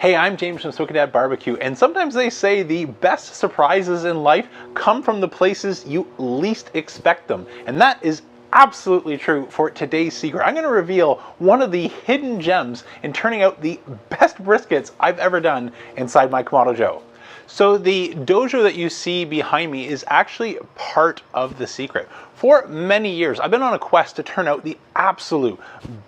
Hey, I'm James from Smoky Dad Barbecue, and sometimes they say the best surprises in life come from the places you least expect them. And that is absolutely true for today's secret. I'm going to reveal one of the hidden gems in turning out the best briskets I've ever done inside my Kamado Joe. So the DoJoe that you see behind me is actually part of the secret. For many years, I've been on a quest to turn out the absolute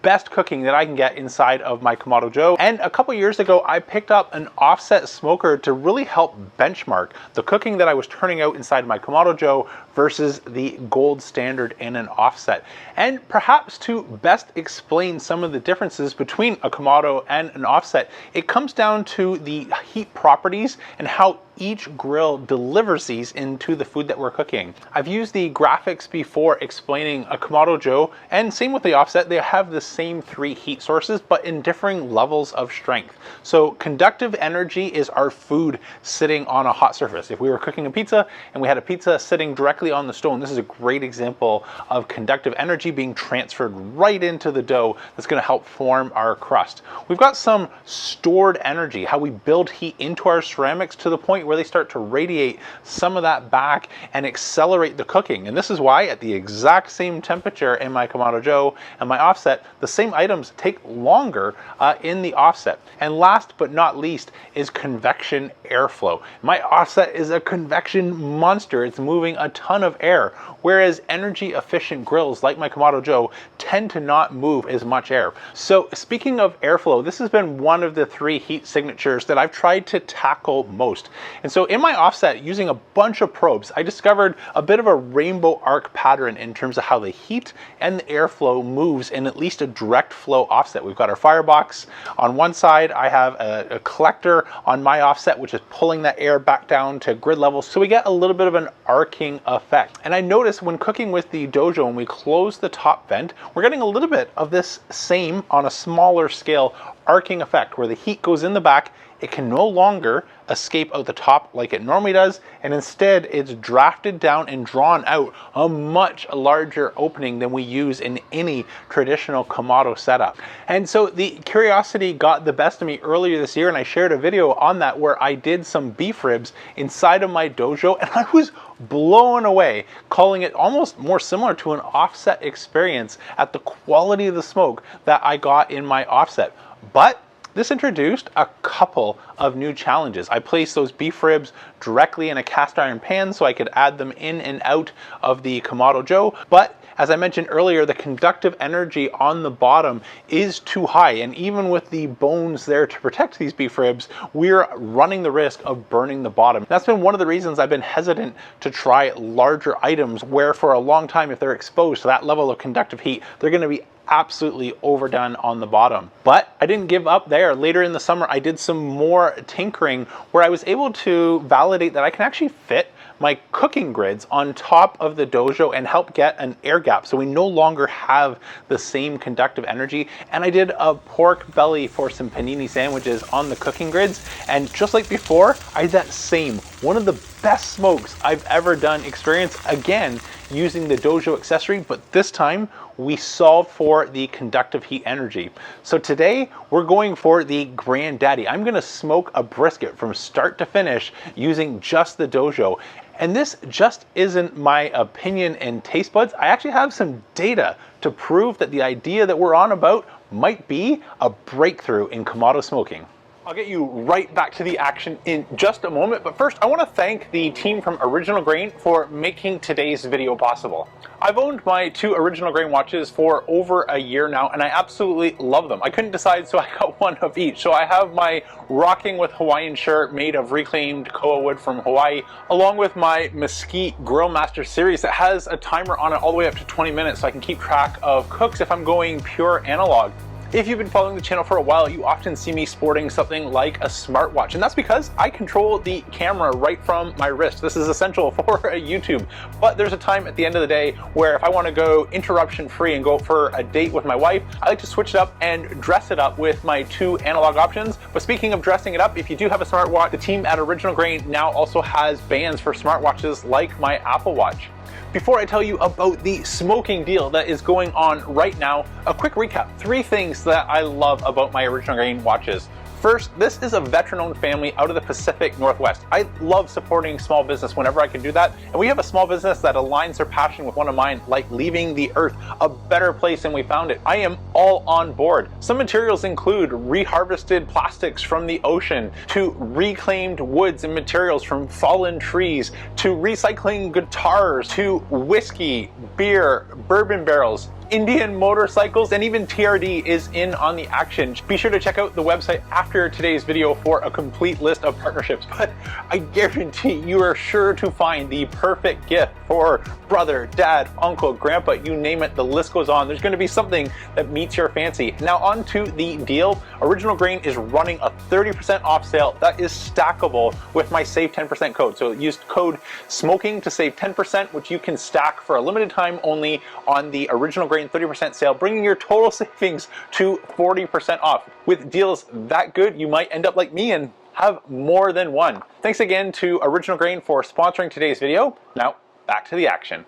best cooking that I can get inside of my Kamado Joe. And a couple years ago, I picked up an offset smoker to really help benchmark the cooking that I was turning out inside my Kamado Joe versus the gold standard in an offset. And perhaps to best explain some of the differences between a Kamado and an offset, it comes down to the heat properties and how each grill delivers these into the food that we're cooking. I've used the graphics before explaining a Kamado Joe, and same with the offset, they have the same three heat sources, but in differing levels of strength. So conductive energy is our food sitting on a hot surface. If we were cooking a pizza and we had a pizza sitting directly on the stone, this is a great example of conductive energy being transferred right into the dough that's gonna help form our crust. We've got some stored energy, how we build heat into our ceramics to the point where they start to radiate some of that back and accelerate the cooking. And this is why at the exact same temperature in my Kamado Joe and my offset, the same items take longer in the offset. And last but not least is convection airflow. My offset is a convection monster. It's moving a ton of air, whereas energy efficient grills like my Kamado Joe tend to not move as much air. So speaking of airflow, this has been one of the three heat signatures that I've tried to tackle most. And so in my offset, using a bunch of probes, I discovered a bit of a rainbow arc pattern in terms of how the heat and the airflow moves in at least a direct flow offset. We've got our firebox on one side. I have a collector on my offset, which is pulling that air back down to grid level. So we get a little bit of an arcing effect. And I noticed when cooking with the DoJoe, when we close the top vent, we're getting a little bit of this same on a smaller scale arcing effect where the heat goes in the back. It can no longer escape out the top like it normally does, and instead it's drafted down and drawn out a much larger opening than we use in any traditional Kamado setup. And so the curiosity got the best of me earlier this year, and I shared a video on that where I did some beef ribs inside of my DoJoe, and I was blown away, calling it almost more similar to an offset experience at the quality of the smoke that I got in my offset. But this introduced a couple of new challenges. I placed those beef ribs directly in a cast iron pan so I could add them in and out of the Kamado Joe. But as I mentioned earlier, the conductive energy on the bottom is too high. And even with the bones there to protect these beef ribs, we're running the risk of burning the bottom. That's been one of the reasons I've been hesitant to try larger items where for a long time, if they're exposed to that level of conductive heat, they're gonna be absolutely overdone on the bottom. But I didn't give up there. Later in the summer, I did some more tinkering where I was able to validate that I can actually fit my cooking grids on top of the DoJoe and help get an air gap. So we no longer have the same conductive energy. And I did a pork belly for some panini sandwiches on the cooking grids. And just like before, I had that same, one of the best smokes I've ever done experience, again, using the DoJoe accessory, but this time we solved for the conductive heat energy. So today we're going for the granddaddy. I'm gonna smoke a brisket from start to finish using just the DoJoe. And this just isn't my opinion and taste buds. I actually have some data to prove that the idea that we're on about might be a breakthrough in Kamado smoking. I'll get you right back to the action in just a moment, but first I want to thank the team from Original Grain for making today's video possible. I've owned my two Original Grain watches for over a year now, and I absolutely love them. I couldn't decide, so I got one of each. So I have my Rocking with Hawaiian shirt made of reclaimed koa wood from Hawaii, along with my Mesquite Grill Master series that has a timer on it all the way up to 20 minutes so I can keep track of cooks if I'm going pure analog. If you've been following the channel for a while, you often see me sporting something like a smartwatch, and that's because I control the camera right from my wrist. This is essential for YouTube, but there's a time at the end of the day where if I want to go interruption free and go for a date with my wife, I like to switch it up and dress it up with my two analog options. But speaking of dressing it up, if you do have a smartwatch, the team at Original Grain now also has bands for smartwatches like my Apple Watch. Before I tell you about the smoking deal that is going on right now, a quick recap. 3 things that I love about my Original Grain watches. First, this is a veteran-owned family out of the Pacific Northwest. I love supporting small business whenever I can do that, and we have a small business that aligns their passion with one of mine, like leaving the earth a better place than we found it. I am all on board. Some materials include reharvested plastics from the ocean, to reclaimed woods and materials from fallen trees, to recycling guitars, to whiskey, beer, bourbon barrels, Indian motorcycles, and even TRD is in on the action. Be sure to check out the website after today's video for a complete list of partnerships, but I guarantee you are sure to find the perfect gift for brother, dad, uncle, grandpa, you name it, the list goes on. There's going to be something that meets your fancy. Now on to the deal. Original Grain is running a 30% off sale that is stackable with my Save 10% code. So use code SMOKING to save 10%, which you can stack for a limited time only on the Original Grain 30% sale, bringing your total savings to 40% off. With deals that good, you might end up like me and have more than one. Thanks again to Original Grain for sponsoring today's video. Now, back to the action.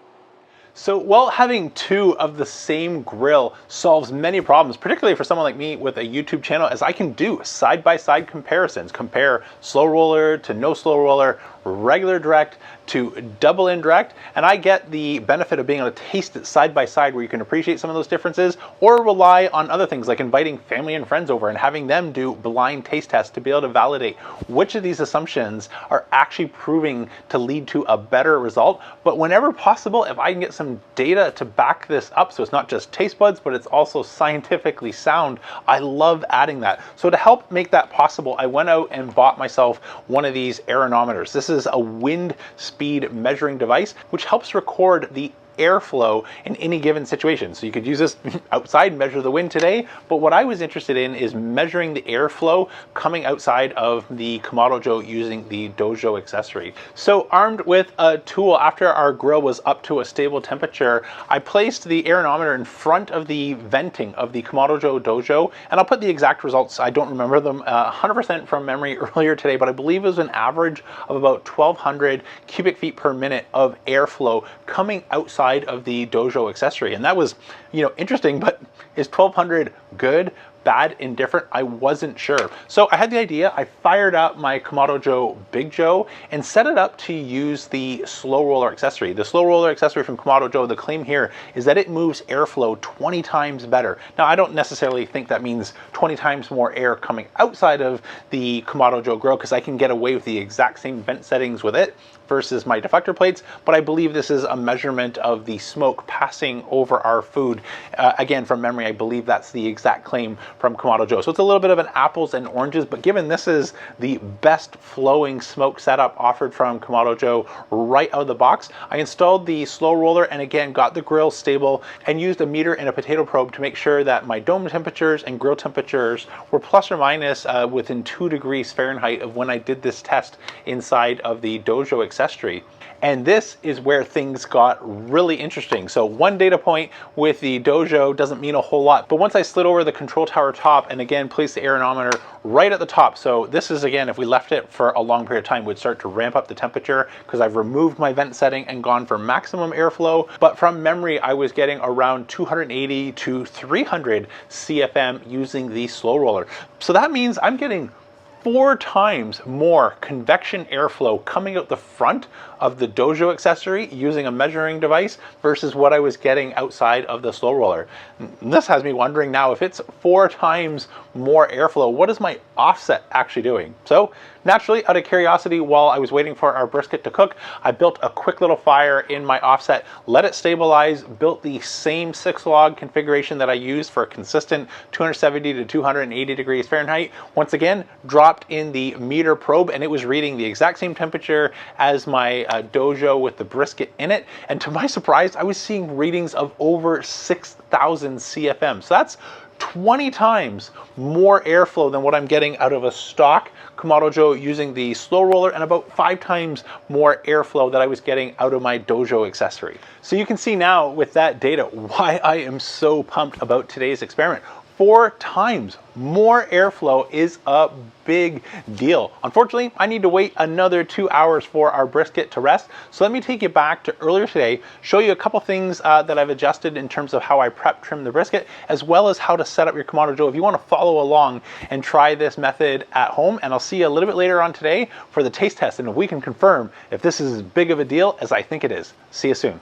So while having two of the same grill solves many problems, particularly for someone like me with a YouTube channel, as I can do side-by-side comparisons, compare slow roller to no slow roller, regular direct to double indirect, and I get the benefit of being able to taste it side by side where you can appreciate some of those differences, or rely on other things like inviting family and friends over and having them do blind taste tests to be able to validate which of these assumptions are actually proving to lead to a better result. But whenever possible, if I can get some data to back this up, so it's not just taste buds, but it's also scientifically sound, I love adding that. So to help make that possible, I went out and bought myself one of these aeronometers. This is a wind speed measuring device, which helps record the airflow in any given situation. So you could use this outside, measure the wind today, but what I was interested in is measuring the airflow coming outside of the Kamado Joe using the DoJoe accessory. So armed with a tool, after our grill was up to a stable temperature, I placed the aeronometer in front of the venting of the Kamado Joe DoJoe, and I'll put the exact results. I don't remember them 100% from memory earlier today, but I believe it was an average of about 1,200 cubic feet per minute of airflow coming outside of the DoJoe accessory. And that was, interesting, but is 1,200 good, bad, indifferent? I wasn't sure. So I had the idea, I fired up my Kamado Joe Big Joe and set it up to use the slow roller accessory. The slow roller accessory from Kamado Joe, the claim here is that it moves airflow 20 times better. Now, I don't necessarily think that means 20 times more air coming outside of the Kamado Joe grill, because I can get away with the exact same vent settings with it versus my deflector plates, but I believe this is a measurement of the smoke passing over our food. Again, from memory, I believe that's the exact claim from Kamado Joe. So it's a little bit of an apples and oranges, but given this is the best flowing smoke setup offered from Kamado Joe right out of the box, I installed the slow roller and again got the grill stable and used a meter and a potato probe to make sure that my dome temperatures and grill temperatures were plus or minus within 2 degrees Fahrenheit of when I did this test inside of the DoJoe accessory. And this is where things got really interesting. So one data point with the DoJoe doesn't mean a whole lot, but once I slid over the control tower top and again placed the aeronometer right at the top, so this is, again, if we left it for a long period of time, would start to ramp up the temperature because I've removed my vent setting and gone for maximum airflow. But from memory, I was getting around 280 to 300 CFM using the slow roller. So that means I'm getting 4 times more convection airflow coming out the front of the DoJoe accessory using a measuring device versus what I was getting outside of the slow roller. This has me wondering now, if it's 4 times more airflow, what is my offset actually doing? So naturally, out of curiosity, while I was waiting for our brisket to cook, I built a quick little fire in my offset, let it stabilize, built the same 6-log configuration that I used for a consistent 270 to 280 degrees Fahrenheit. Once again, dropped in the meter probe and it was reading the exact same temperature as my DoJoe with the brisket in it. And to my surprise, I was seeing readings of over 6,000 CFM. So that's 20 times more airflow than what I'm getting out of a stock Kamado Joe using the slow roller, and about 5 times more airflow that I was getting out of my DoJoe accessory. So you can see now with that data why I am so pumped about today's experiment. 4 times more airflow is a big deal. Unfortunately, I need to wait another 2 hours for our brisket to rest. So let me take you back to earlier today, show you a couple things that I've adjusted in terms of how I prep trim the brisket, as well as how to set up your Kamado Joe if you want to follow along and try this method at home. And I'll see you a little bit later on today for the taste test, and if we can confirm if this is as big of a deal as I think it is. See you soon.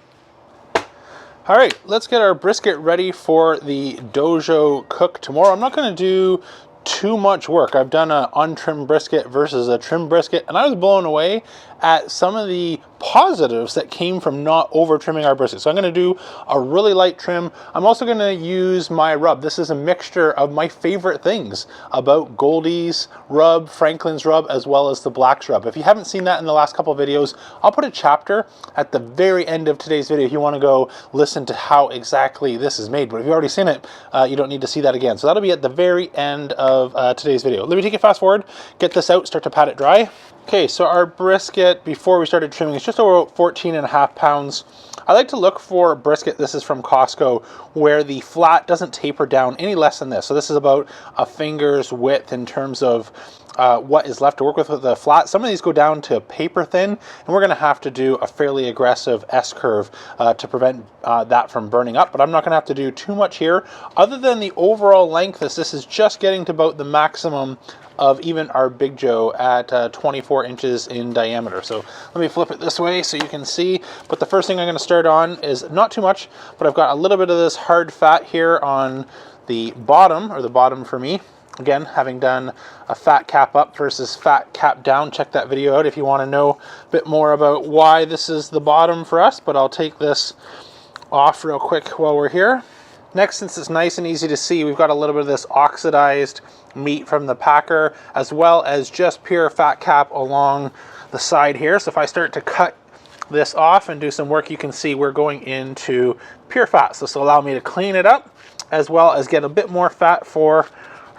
All right, let's get our brisket ready for the DoJoe cook tomorrow. I'm not gonna do too much work. I've done an untrimmed brisket versus a trimmed brisket, and I was blown away at some of the positives that came from not over trimming our brisket. So I'm gonna do a really light trim. I'm also gonna use my rub. This is a mixture of my favorite things about Goldie's rub, Franklin's rub, as well as the Black's rub. If you haven't seen that in the last couple of videos, I'll put a chapter at the very end of today's video if you wanna go listen to how exactly this is made. But if you've already seen it, you don't need to see that again. So that'll be at the very end of today's video. Let me take it fast forward, get this out, start to pat it dry. Okay, so our brisket, before we started trimming, is just over 14.5 pounds. I like to look for brisket, this is from Costco, where the flat doesn't taper down any less than this. So this is about a finger's width in terms of what is left to work with the flat. Some of these go down to paper thin, and we're gonna have to do a fairly aggressive S-curve to prevent that from burning up, but I'm not gonna have to do too much here. Other than the overall length, this is just getting to about the maximum of even our Big Joe at 24 inches in diameter. So let me flip it this way so you can see. But the first thing I'm gonna start on is not too much, but I've got a little bit of this hard fat here on the bottom, or the bottom for me. Again, having done a fat cap up versus fat cap down, check that video out if you want to know a bit more about why this is the bottom for us, but I'll take this off real quick while we're here. Next, since it's nice and easy to see, we've got a little bit of this oxidized meat from the packer, as well as just pure fat cap along the side here. So if I start to cut this off and do some work, you can see we're going into pure fat. So this will allow me to clean it up, as well as get a bit more fat for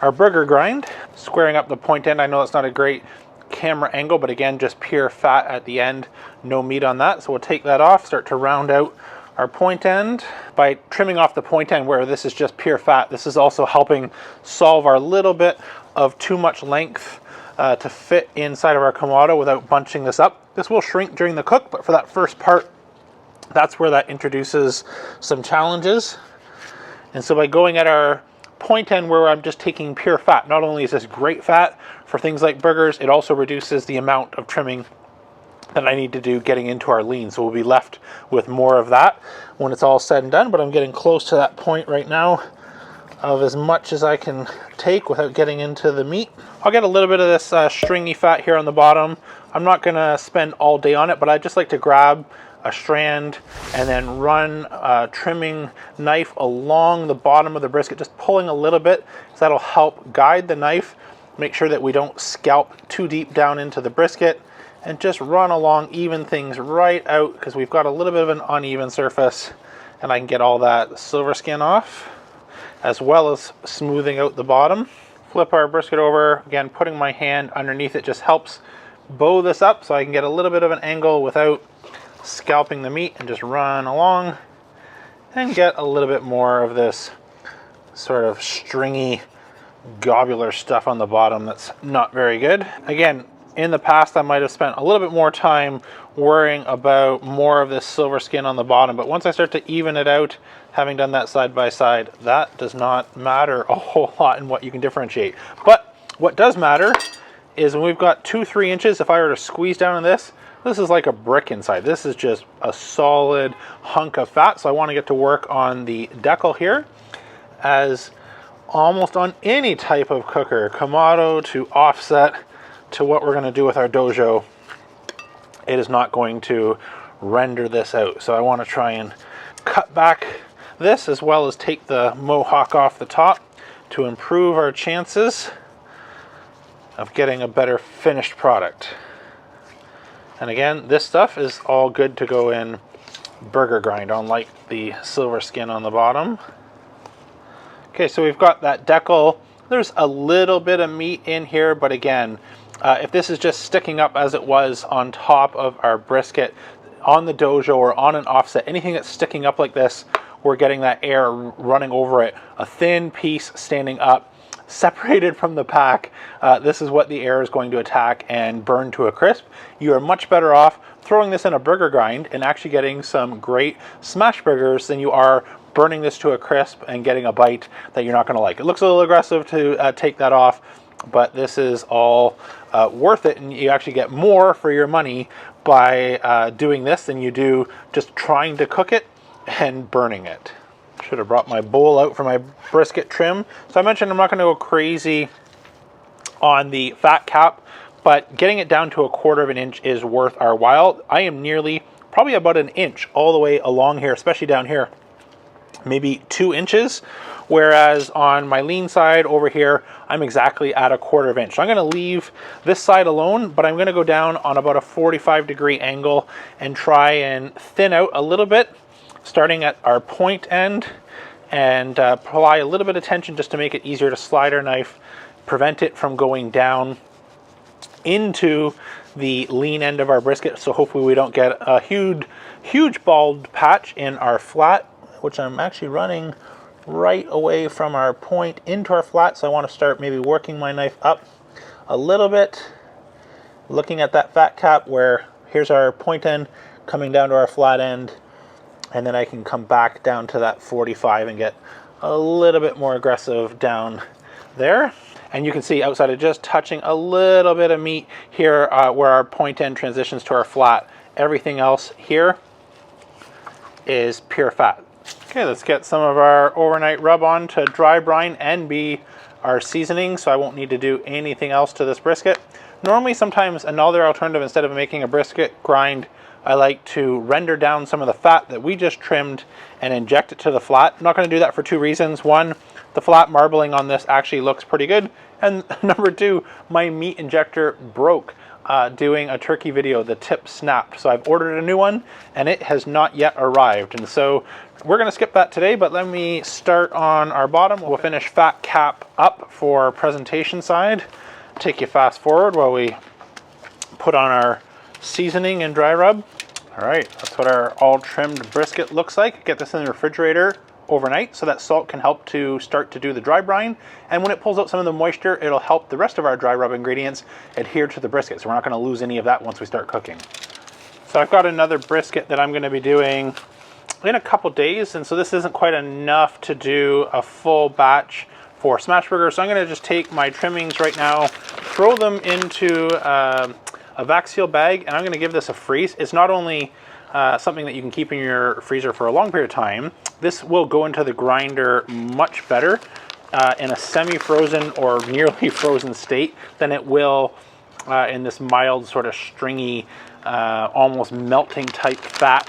our burger grind. Squaring up the point end, I know it's not a great camera angle, but again, just pure fat at the end, no meat on that. So we'll take that off, start to round out our point end. By trimming off the point end where this is just pure fat, this is also helping solve our little bit of too much length to fit inside of our Kamado without bunching this up. This will shrink during the cook, but for that first part, that's where that introduces some challenges. And so by going at our point end where I'm just taking pure fat, not only is this great fat for things like burgers, it also reduces the amount of trimming that I need to do getting into our lean. So we'll be left with more of that when it's all said and done, but I'm getting close to that point right now of as much as I can take without getting into the meat. I'll get a little bit of this stringy fat here on the bottom. I'm not gonna spend all day on it, but I just like to grab a strand and then run a trimming knife along the bottom of the brisket, just pulling a little bit, so that'll help guide the knife, make sure that we don't scalp too deep down into the brisket, and just run along, even things right out, because we've got a little bit of an uneven surface, and I can get all that silver skin off, as well as smoothing out the bottom. Flip our brisket over, again, putting my hand underneath it just helps bow this up so I can get a little bit of an angle without scalping the meat, and just run along and get a little bit more of this sort of stringy globular stuff on the bottom that's not very good. Again, in the past, I might have spent a little bit more time worrying about more of this silver skin on the bottom, but once I start to even it out, having done that side by side, that does not matter a whole lot in what you can differentiate. But what does matter is when we've got 2-3 inches, if I were to squeeze down on this, this is like a brick inside. This is just a solid hunk of fat. So I want to get to work on the decal here, as almost on any type of cooker, Kamado to offset to what we're going to do with our DoJoe, it is not going to render this out. So I want to try and cut back this, as well as take the mohawk off the top to improve our chances of getting a better finished product. And again, this stuff is all good to go in burger grind, unlike the silver skin on the bottom. Okay, so we've got that decal. There's a little bit of meat in here, but again, if this is just sticking up as it was on top of our brisket, on the DoJoe or on an offset, anything that's sticking up like this we're getting that air running over it. A thin piece standing up, separated from the pack. This is what the air is going to attack and burn to a crisp. You are much better off throwing this in a burger grind and actually getting some great smash burgers than you are burning this to a crisp and getting a bite that you're not going to like. It looks a little aggressive to take that off, but this is all worth it, and you actually get more for your money by doing this than you do just trying to cook it and burning it. Should have brought my bowl out for my brisket trim. So I mentioned I'm not going to go crazy on the fat cap, but getting it down to 1/4 of an inch is worth our while. I am nearly, probably about an inch all the way along here, especially down here, maybe 2 inches. Whereas on my lean side over here, I'm exactly at 1/4 inch. So I'm going to leave this side alone, but I'm going to go down on about a 45-degree angle and try and thin out a little bit, starting at our point end, and apply a little bit of tension just to make it easier to slide our knife, prevent it from going down into the lean end of our brisket. So hopefully we don't get a huge bald patch in our flat, which I'm actually running right away from our point into our flat. So I want to start maybe working my knife up a little bit, looking at that fat cap where here's our point end coming down to our flat end, and then I can come back down to that 45 and get a little bit more aggressive down there. And you can see outside of just touching a little bit of meat here where our point end transitions to our flat, everything else here is pure fat. Okay, let's get some of our overnight rub on to dry brine and be our seasoning, so I won't need to do anything else to this brisket. Normally, sometimes another alternative, instead of making a brisket grind, I like to render down some of the fat that we just trimmed and inject it to the flat. I'm not going to do that for 2 reasons. One, the flat marbling on this actually looks pretty good. And number 2, my meat injector broke doing a turkey video. The tip snapped. So I've ordered a new one and it has not yet arrived. And so we're going to skip that today, but let me start on our bottom. We'll finish fat cap up for presentation side. Take you fast forward while we put on our seasoning and dry rub. All right, that's what our all trimmed brisket looks like. Get this in the refrigerator overnight so that salt can help to start to do the dry brine, and when it pulls out some of the moisture, it'll help the rest of our dry rub ingredients adhere to the brisket, so we're not going to lose any of that once we start cooking. So I've got another brisket that I'm going to be doing in a couple days, and so this isn't quite enough to do a full batch for smash burger. So I'm going to just take my trimmings right now, throw them into a vac seal bag, and I'm going to give this a freeze. It's not only something that you can keep in your freezer for a long period of time, this will go into the grinder much better in a semi-frozen or nearly frozen state than it will in this mild sort of stringy, almost melting type fat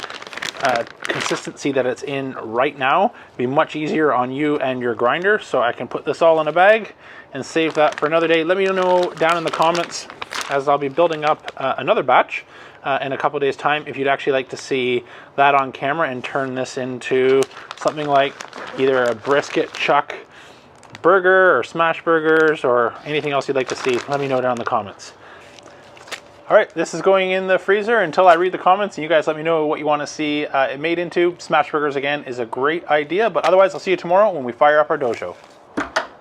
consistency that it's in right now. It'll be much easier on you and your grinder, so I can put this all in a bag and save that for another day. Let me know down in the comments, as I'll be building up another batch in a couple days time, if you'd actually like to see that on camera and turn this into something like either a brisket chuck burger or smash burgers or anything else you'd like to see. Let me know down in the comments. All right, this is going in the freezer until I read the comments, and you guys let me know what you want to see it made into. Smash burgers, again, is a great idea, but otherwise I'll see you tomorrow when we fire up our DoJoe.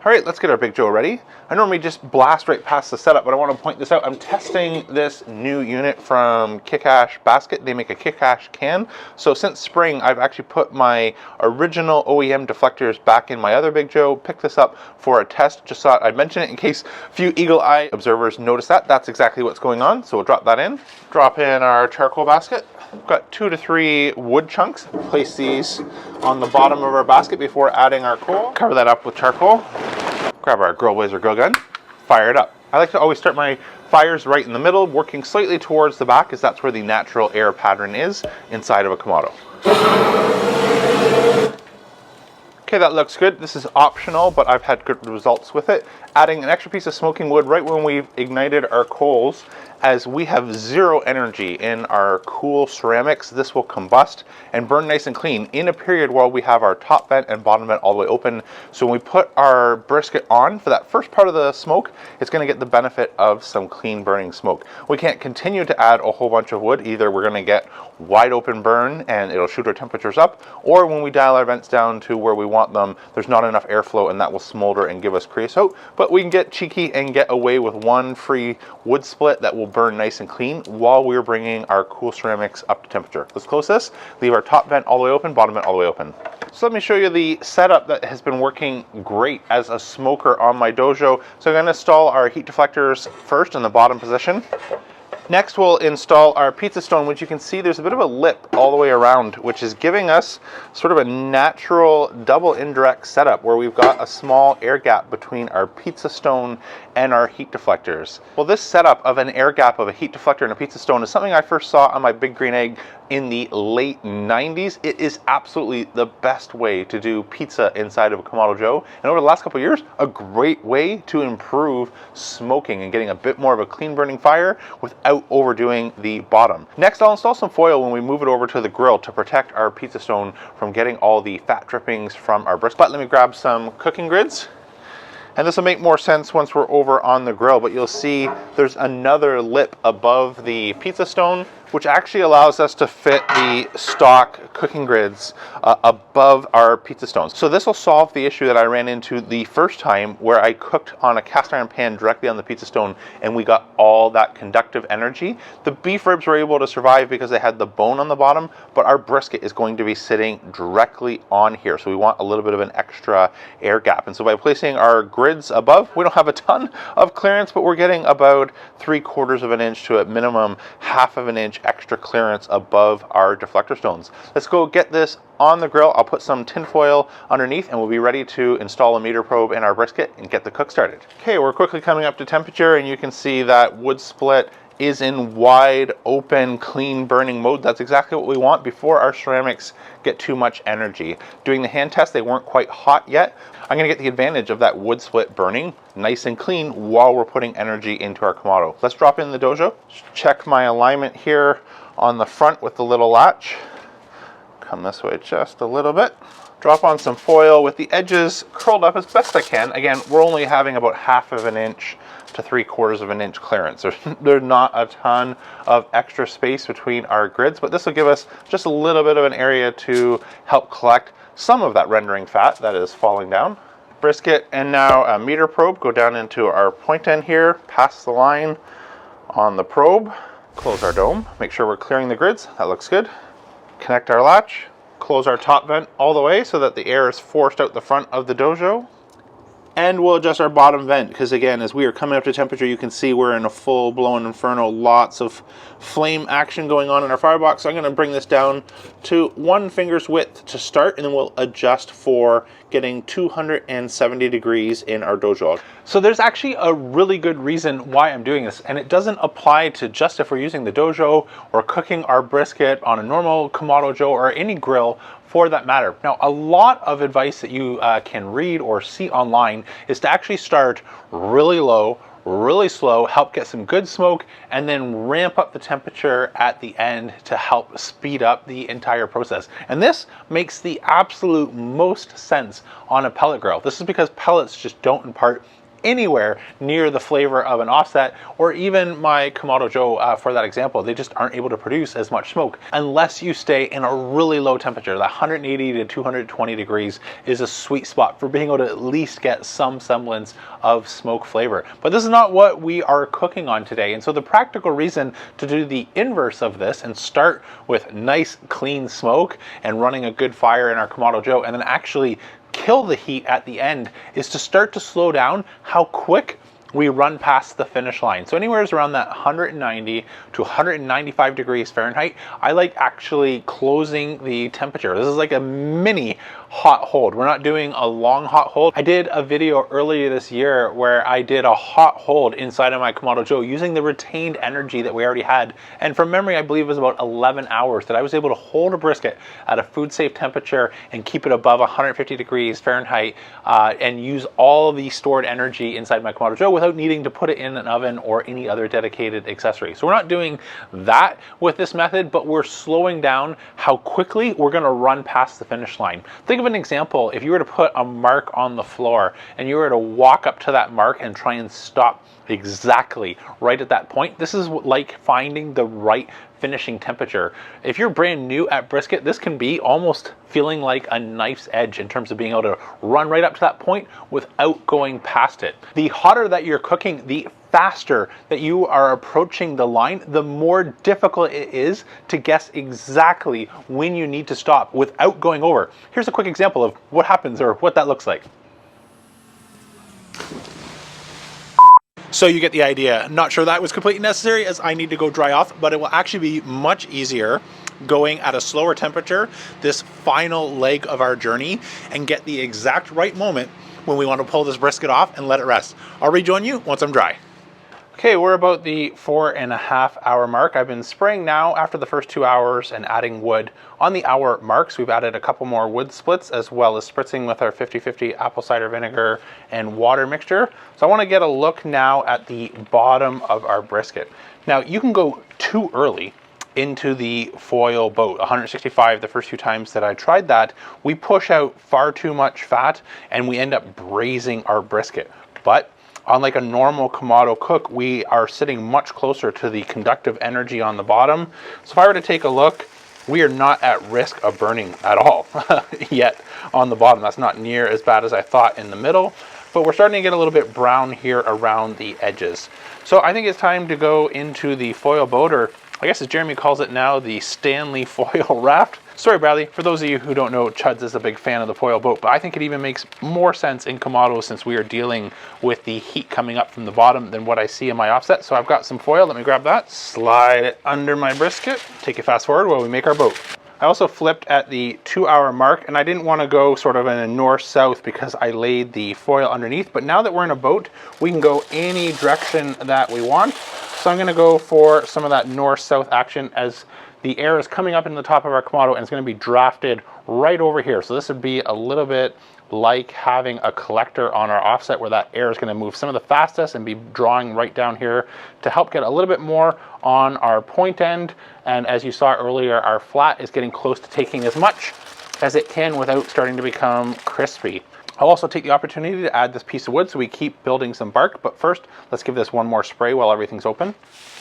All right, let's get our Big Joe ready. I normally just blast right past the setup, but I want to point this out. I'm testing this new unit from Kick-Ash Basket. They make a Kick-Ash can. So since spring, I've actually put my original OEM deflectors back in my other Big Joe, picked this up for a test. Just thought I'd mention it in case a few eagle-eye observers notice that. That's exactly what's going on. So we'll drop that in. Drop in our charcoal basket. We've got 2 to 3 wood chunks. Place these on the bottom of our basket before adding our coal. Cover that up with charcoal. Grab our Grill Blazer grill gun. Fire it up. I like to always start my fires right in the middle, working slightly towards the back, as that's where the natural air pattern is inside of a Kamado. Okay, that looks good. This is optional, but I've had good results with it. Adding an extra piece of smoking wood right when we've ignited our coals, as we have zero energy in our cool ceramics. This will combust and burn nice and clean in a period while we have our top vent and bottom vent all the way open. So when we put our brisket on for that first part of the smoke, it's going to get the benefit of some clean burning smoke. We can't continue to add a whole bunch of wood. Either we're going to get wide open burn and it'll shoot our temperatures up, or when we dial our vents down to where we want them, there's not enough airflow and that will smolder and give us creosote. But we can get cheeky and get away with one free wood split that will burn nice and clean while we're bringing our cool ceramics up to temperature. Let's close this, leave our top vent all the way open, bottom vent all the way open. So let me show you the setup that has been working great as a smoker on my DoJoe. So I'm going to install our heat deflectors first in the bottom position. Next, we'll install our pizza stone, which you can see there's a bit of a lip all the way around, which is giving us sort of a natural double indirect setup where we've got a small air gap between our pizza stone and our heat deflectors. Well, this setup of an air gap of a heat deflector and a pizza stone is something I first saw on my Big Green Egg in the late 90s. It is absolutely the best way to do pizza inside of a Kamado Joe. And over the last couple of years, a great way to improve smoking and getting a bit more of a clean burning fire without overdoing the bottom. Next, I'll install some foil when we move it over to the grill to protect our pizza stone from getting all the fat drippings from our brisket. But let me grab some cooking grids. And this will make more sense once we're over on the grill, but you'll see there's another lip above the pizza stone, which actually allows us to fit the stock cooking grids above our pizza stones. So this will solve the issue that I ran into the first time where I cooked on a cast iron pan directly on the pizza stone and we got all that conductive energy. The beef ribs were able to survive because they had the bone on the bottom, but our brisket is going to be sitting directly on here. So we want a little bit of an extra air gap. And so by placing our grids above, we don't have a ton of clearance, but we're getting about 3/4 of an inch to at minimum 1/2 of an inch extra clearance above our deflector stones. Let's go get this on the grill. I'll put some tin foil underneath and we'll be ready to install a meter probe in our brisket and get the cook started. Okay, we're quickly coming up to temperature and you can see that wood split is in wide open clean burning mode. That's exactly what we want before our ceramics get too much energy. Doing the hand test, they weren't quite hot yet. I'm gonna get the advantage of that wood split burning nice and clean while we're putting energy into our Kamado. Let's drop in the DoJoe. Check my alignment here on the front with the little latch. Come this way just a little bit. Drop on some foil with the edges curled up as best I can. Again, we're only having about 1/2 of an inch to 3/4 of an inch clearance. There's not a ton of extra space between our grids, but this will give us just a little bit of an area to help collect some of that rendering fat that is falling down. Brisket and now a meter probe go down into our point end here, pass the line on the probe, close our dome, make sure we're clearing the grids. That looks good. Connect our latch, close our top vent all the way so that the air is forced out the front of the DoJoe. And we'll adjust our bottom vent because again, as we are coming up to temperature, you can see we're in a full-blown inferno, lots of flame action going on in our firebox. So I'm gonna bring this down to 1 finger's width to start, and then we'll adjust for getting 270 degrees in our DoJoe. So there's actually a really good reason why I'm doing this, and it doesn't apply to just if we're using the DoJoe or cooking our brisket on a normal Kamado Joe or any grill for that matter. Now, a lot of advice that you can read or see online is to actually start really low, really slow, help get some good smoke, and then ramp up the temperature at the end to help speed up the entire process. And this makes the absolute most sense on a pellet grill. This is because pellets just don't impart anywhere near the flavor of an offset, or even my Kamado Joe for that example. They just aren't able to produce as much smoke unless you stay in a really low temperature. The 180 to 220 degrees is a sweet spot for being able to at least get some semblance of smoke flavor. But this is not what we are cooking on today. And so the practical reason to do the inverse of this and start with nice clean smoke and running a good fire in our Kamado Joe and then actually kill the heat at the end is to start to slow down how quick we run past the finish line. So anywhere around that 190 to 195 degrees Fahrenheit, I like actually closing the temperature. This is like a mini hot hold. We're not doing a long hot hold. I did a video earlier this year where I did a hot hold inside of my Kamado Joe using the retained energy that we already had. And from memory, I believe it was about 11 hours that I was able to hold a brisket at a food safe temperature and keep it above 150 degrees Fahrenheit and use all the stored energy inside my Kamado Joe without needing to put it in an oven or any other dedicated accessory. So we're not doing that with this method, but we're slowing down how quickly we're gonna run past the finish line. Think of an example. If you were to put a mark on the floor and you were to walk up to that mark and try and stop exactly right at that point, this is like finding the right finishing temperature. If you're brand new at brisket, this can be almost feeling like a knife's edge in terms of being able to run right up to that point without going past it. The hotter that you're cooking, the faster that you are approaching the line, the more difficult it is to guess exactly when you need to stop without going over. Here's a quick example of what happens or what that looks like. So you get the idea. Not sure that was completely necessary as I need to go dry off, but it will actually be much easier going at a slower temperature this final leg of our journey and get the exact right moment when we want to pull this brisket off and let it rest. I'll rejoin you once I'm dry. Okay, we're about the 4.5 hour mark. I've been spraying now after the first 2 hours and adding wood on the hour marks. We've added a couple more wood splits as well as spritzing with our 50/50 apple cider vinegar and water mixture. So I want to get a look now at the bottom of our brisket. Now you can go too early into the foil boat. 165 the first few times that I tried that, we push out far too much fat and we end up braising our brisket. But unlike a normal Kamado cook, we are sitting much closer to the conductive energy on the bottom. So if I were to take a look, we are not at risk of burning at all yet on the bottom. That's not near as bad as I thought in the middle, but we're starting to get a little bit brown here around the edges. So I think it's time to go into the foil boat, or I guess as Jeremy calls it now, the Stanley foil raft. Sorry, Bradley, for those of you who don't know, Chuds is a big fan of the foil boat, but I think it even makes more sense in Kamado since we are dealing with the heat coming up from the bottom than what I see in my offset. So I've got some foil, let me grab that, slide it under my brisket, take it fast forward while we make our boat. I also flipped at the 2 hour mark, and I didn't want to go sort of in a north-south because I laid the foil underneath, but now that we're in a boat, we can go any direction that we want. So I'm going to go for some of that north-south action as the air is coming up into the top of our Kamado and it's going to be drafted right over here. So this would be a little bit like having a collector on our offset where that air is going to move some of the fastest and be drawing right down here to help get a little bit more on our point end. And as you saw earlier, our flat is getting close to taking as much as it can without starting to become crispy. I'll also take the opportunity to add this piece of wood so we keep building some bark, but first let's give this one more spray while everything's open.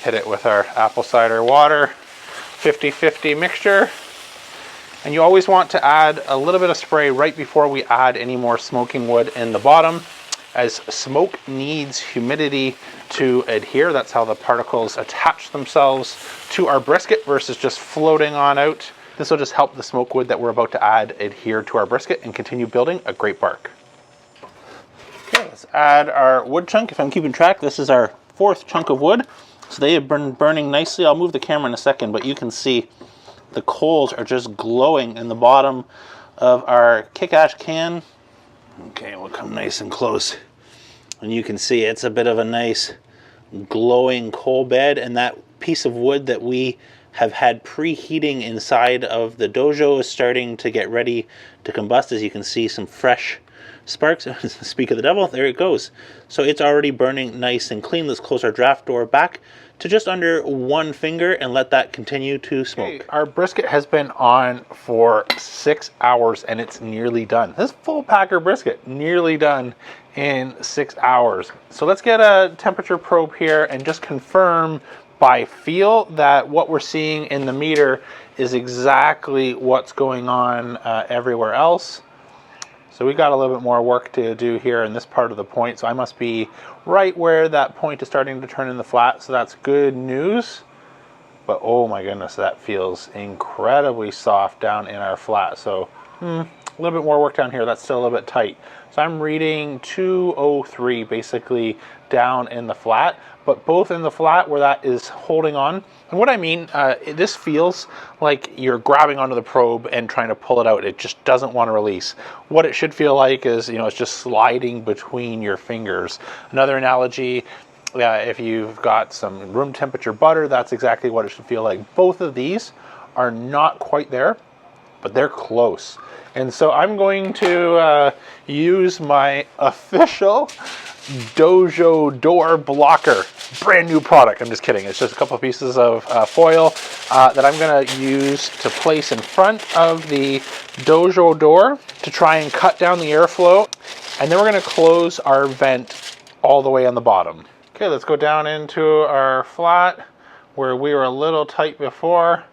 Hit it with our apple cider water 50/50 mixture, and you always want to add a little bit of spray right before we add any more smoking wood in the bottom, as smoke needs humidity to adhere. That's how the particles attach themselves to our brisket versus just floating on out. This will just help the smoke wood that we're about to add adhere to our brisket and continue building a great bark. Okay, let's add our wood chunk. If I'm keeping track, this is our 4th chunk of wood. So they have been burning nicely. I'll move the camera in a second, but you can see the coals are just glowing in the bottom of our kick ash can. Okay, we'll come nice and close. And you can see it's a bit of a nice glowing coal bed, and that piece of wood that we have had preheating inside of the DoJoe is starting to get ready to combust. As you can see, some fresh sparks. Speak of the devil, there it goes. So it's already burning nice and clean. Let's close our draft door back to just under 1 finger and let that continue to smoke. Okay, our brisket has been on for 6 hours and it's nearly done. This full packer brisket nearly done in 6 hours. So let's get a temperature probe here and just confirm by feel that what we're seeing in the meter is exactly what's going on everywhere else. So we got a little bit more work to do here in this part of the point. So I must be right where that point is starting to turn in the flat. So that's good news. But oh my goodness, that feels incredibly soft down in our flat. So A little bit more work down here. That's still a little bit tight. So I'm reading 203 basically down in the flat, but both in the flat where that is holding on. And what I mean, this feels like you're grabbing onto the probe and trying to pull it out. It just doesn't want to release. What it should feel like is, you know, it's just sliding between your fingers. Another analogy, if you've got some room temperature butter, that's exactly what it should feel like. Both of these are not quite there, but they're close. And so I'm going to use my official DoJoe door blocker. Brand new product. I'm just kidding. It's just a couple of pieces of foil that I'm going to use to place in front of the DoJoe door to try and cut down the airflow. And then we're going to close our vent all the way on the bottom. Okay, let's go down into our flat where we were a little tight before.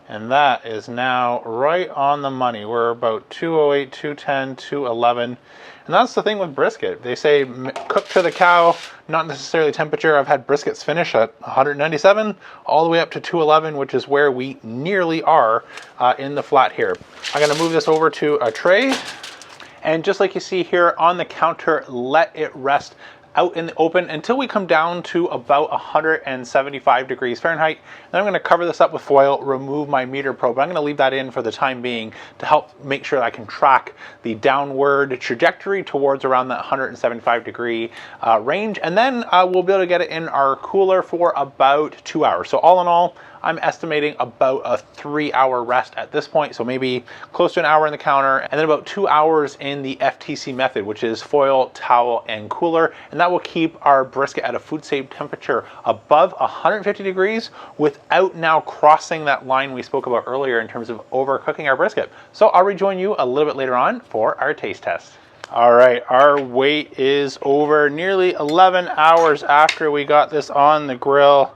And that is now right on the money. We're about 208, 210, 211. And that's the thing with brisket. They say cook to the cow, not necessarily temperature. I've had briskets finish at 197 all the way up to 211, which is where we nearly are in the flat here. I'm gonna move this over to a tray. And just like you see here on the counter, let it rest out in the open until we come down to about 175 degrees Fahrenheit. Then I'm going to cover this up with foil, remove my meter probe. I'm going to leave that in for the time being to help make sure that I can track the downward trajectory towards around that 175 degree range. And then we'll be able to get it in our cooler for about 2 hours. So all in all, I'm estimating about a 3-hour rest at this point. So maybe close to an hour in the counter and then about 2 hours in the FTC method, which is foil, towel, and cooler. And that will keep our brisket at a food safe temperature above 150 degrees without now crossing that line we spoke about earlier in terms of overcooking our brisket. So I'll rejoin you a little bit later on for our taste test. All right, our wait is over nearly 11 hours after we got this on the grill.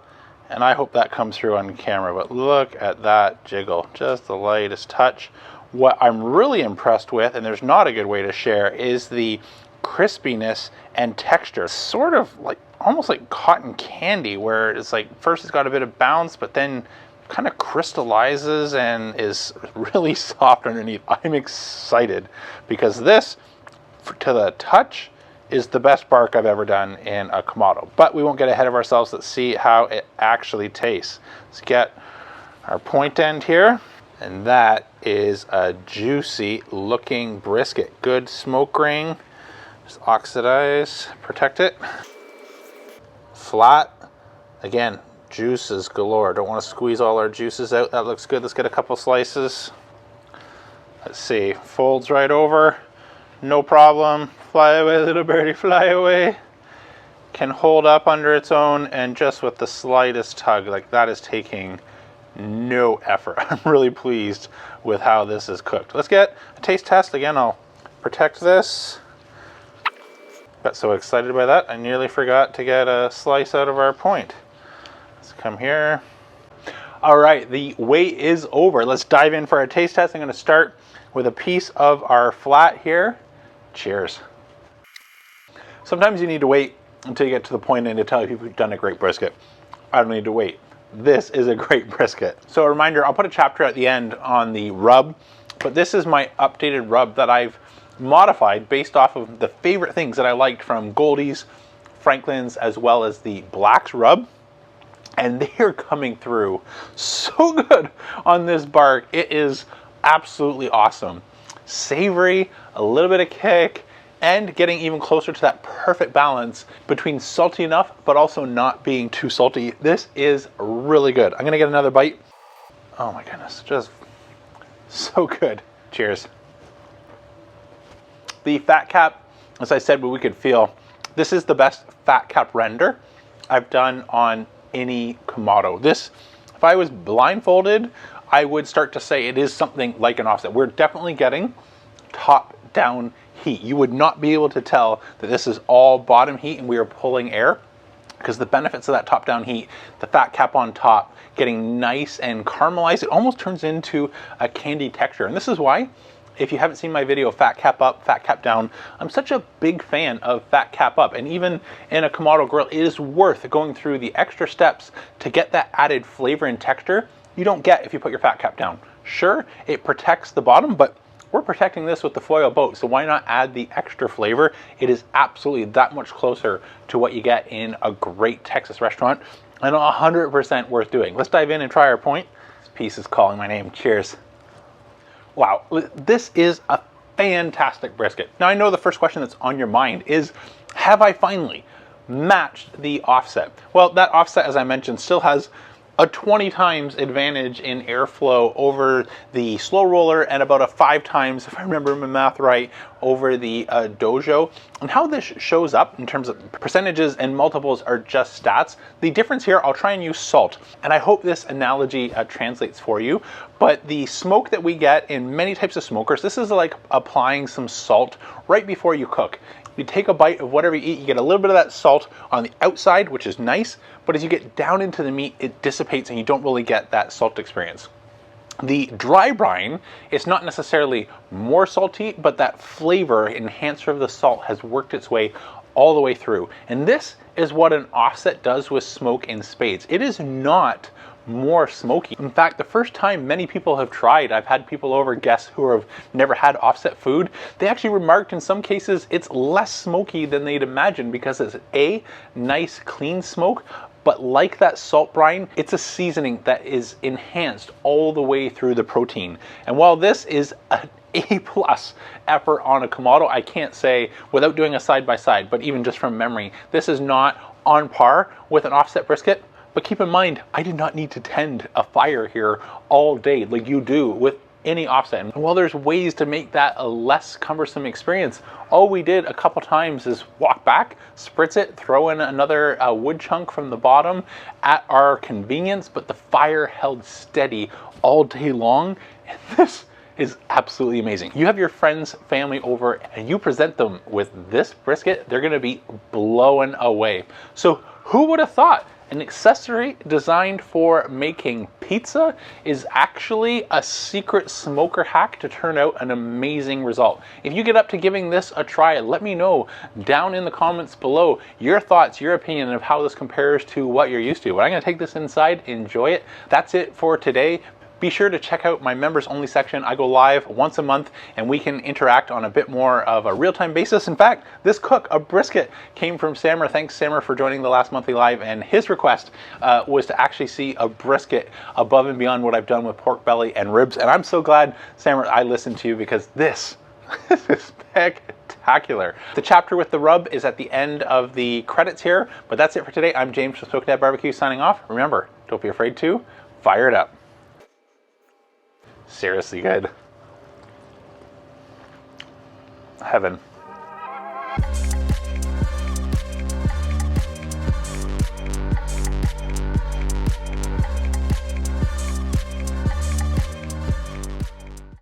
And I hope that comes through on camera, but look at that jiggle, just the lightest touch. What I'm really impressed with, and there's not a good way to share, is the crispiness and texture. Sort of like, almost like cotton candy, where it's like, first it's got a bit of bounce, but then kind of crystallizes and is really soft underneath. I'm excited because this, to the touch, is the best bark I've ever done in a Kamado. But we won't get ahead of ourselves. Let's see how it actually tastes. Let's get our point end here. And that is a juicy looking brisket. Good smoke ring. Just oxidize, protect it. Flat. Again, juices galore. Don't want to squeeze all our juices out. That looks good. Let's get a couple slices. Let's see. Folds right over. No problem. Fly away, little birdie, fly away. Can hold up under its own, and just with the slightest tug, like that is taking no effort. I'm really pleased with how this is cooked. Let's get a taste test. Again, I'll protect this. Got so excited by that, I nearly forgot to get a slice out of our point. Let's come here. All right, the wait is over. Let's dive in for our taste test. I'm gonna start with a piece of our flat here. Cheers. Sometimes you need to wait until you get to the point and to tell people you've done a great brisket. I don't need to wait. This is a great brisket. So a reminder, I'll put a chapter at the end on the rub, but this is my updated rub that I've modified based off of the favorite things that I liked from Goldie's, Franklin's, as well as the Black's rub. And they are coming through so good on this bark. It is absolutely awesome. Savory, a little bit of kick, and getting even closer to that perfect balance between salty enough, but also not being too salty. This is really good. I'm gonna get another bite. Oh my goodness, just so good. Cheers. The fat cap, as I said, what we could feel, this is the best fat cap render I've done on any Kamado. This, if I was blindfolded, I would start to say it is something like an offset. We're definitely getting top down heat. You would not be able to tell that this is all bottom heat and we are pulling air, because the benefits of that top down heat, the fat cap on top, getting nice and caramelized, it almost turns into a candy texture. And this is why, if you haven't seen my video, fat cap up, fat cap down, I'm such a big fan of fat cap up. And even in a Kamado grill, it is worth going through the extra steps to get that added flavor and texture you don't get if you put your fat cap down. Sure, it protects the bottom, but we're protecting this with the foil boat, so why not add the extra flavor? It is absolutely that much closer to what you get in a great Texas restaurant, and 100% worth doing. Let's dive in and try our point. This piece is calling my name. Cheers. Wow, this is a fantastic brisket. Now I know the first question that's on your mind is, have I finally matched the offset? Well, that offset, as I mentioned, still has a 20 times advantage in airflow over the slow roller, and about a 5 times, if I remember my math right, over the DoJoe. And how this shows up in terms of percentages and multiples are just stats. The difference here, I'll try and use salt, and I hope this analogy translates for you. But the smoke that we get in many types of smokers, this is like applying some salt right before you cook. You take a bite of whatever you eat, you get a little bit of that salt on the outside, which is nice, but as you get down into the meat, it dissipates and you don't really get that salt experience. The dry brine, it's not necessarily more salty, but that flavor enhancer of the salt has worked its way all the way through. And this is what an offset does with smoke in spades. It is not more smoky. In fact, the first time many people have tried, I've had people over, guests who have never had offset food, they actually remarked in some cases it's less smoky than they'd imagine, because it's a nice clean smoke, but like that salt brine, it's a seasoning that is enhanced all the way through the protein. And while this is an A+ effort on a Kamado, I can't say without doing a side-by-side, but even just from memory, this is not on par with an offset brisket. But keep in mind, I did not need to tend a fire here all day like you do with any offset. And while there's ways to make that a less cumbersome experience, all we did a couple times is walk back, spritz it, throw in another wood chunk from the bottom at our convenience, but the fire held steady all day long. And this is absolutely amazing. You have your friends, family over, and you present them with this brisket, they're gonna be blown away. So who would have thought an accessory designed for making pizza is actually a secret smoker hack to turn out an amazing result? If you get up to giving this a try, let me know down in the comments below your thoughts, your opinion of how this compares to what you're used to. But I'm gonna take this inside, enjoy it. That's it for today. Be sure to check out my members only section. I go live once a month and we can interact on a bit more of a real-time basis. In fact, this cook, a brisket, came from Sammer. Thanks, Sammer, for joining the last monthly live. And his request was to actually see a brisket above and beyond what I've done with pork belly and ribs. And I'm so glad, Sammer, I listened to you, because this is spectacular. The chapter with the rub is at the end of the credits here. But that's it for today. I'm James from Smoking Dad Barbecue signing off. Remember, don't be afraid to fire it up. Seriously good. Heaven.